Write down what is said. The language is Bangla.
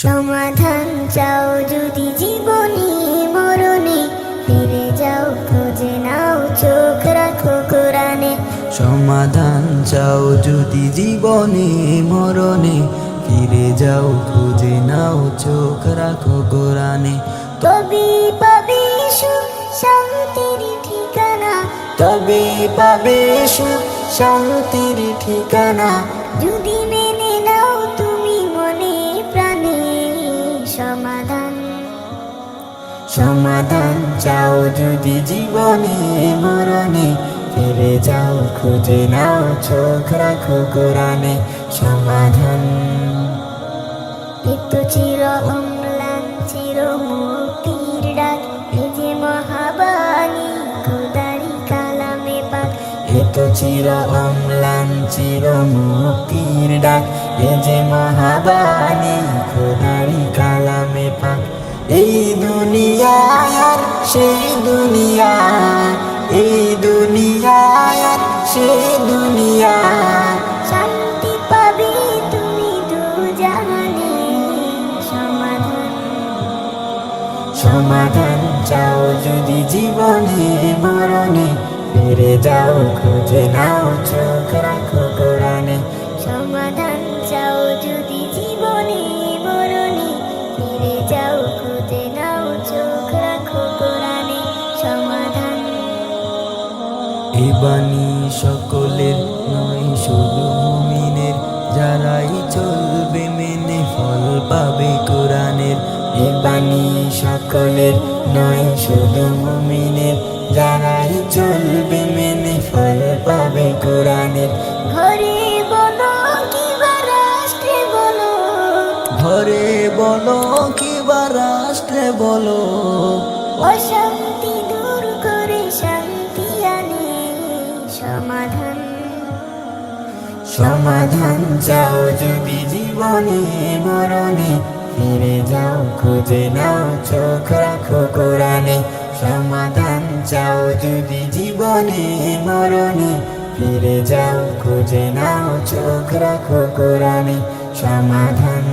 সমাধান চাও যদি জীবনে মরণে, ফিরে যাও খুঁজে নাও চোখ রাখো কোরআনে। সমাধান চাও যদি জীবনে মরণে, ফিরে যাও খুঁজে নাও চোখ রাখো কোরআনে। তবে পাবে সুখ শান্তির ঠিকানা, তবে পাবে সুখ শান্তির ঠিকানা, যদি মেনে নাও তুমি মনে প্রাণে। সমাধান সমাধান চাও যদি জীবনে মরণে, ফিরে যাও খুঁজে নাও চোখ রাখো কোরআনে। সমাধান এত চির অম্লান চির মুক্তির ডাক, এ যে মহাবাণী খোদারি কালামে পাক। এত চির অম্লান চির মুক্তির ডাক, এ যে মহাবাণী খোদারি কালামে পাক। এই দুনিয়া আর সেই দুনিয়া, এই দুনিয়া আর সেই দুনিয়া, শান্তি পাবে তুমি দুজাহানে। সমাধান সমাধান চাও যদি জীবনে মরণে, ফিরে যাও খুঁজে নাও চোখ রাখো কোরআনে। সমাধান চাও যদি জীবনে মরণে, ফিরে যাও খুঁজে নাও চোখ রাখো কোরআনে। সমাধান এ বাণী সকলের নয় শুধু মুমিনের, যারাই চলবে মেনে ফল পাবে কোরআনের। এ বাণী সকলের নয় শুধু মুমিনের, যারাই চলবে মেনে ফল পাবে কোরআনের। ঘরে বলো কিবা রাষ্ট্রে বলো, ঘরে বলো কিবা রাষ্ট্রে বলো, অশান্তি দূর করে শান্তি আনে। সমাধান সমাধান চাও যদি জীবনে মরণে, ফিরে যাও খুঁজে নাও চোখ রাখো কোরআনে। সমাধান চাও যদি জীবনে মরণে, ফিরে যাও খুঁজে নাও চোখ রাখো কোরআনে। সমাধান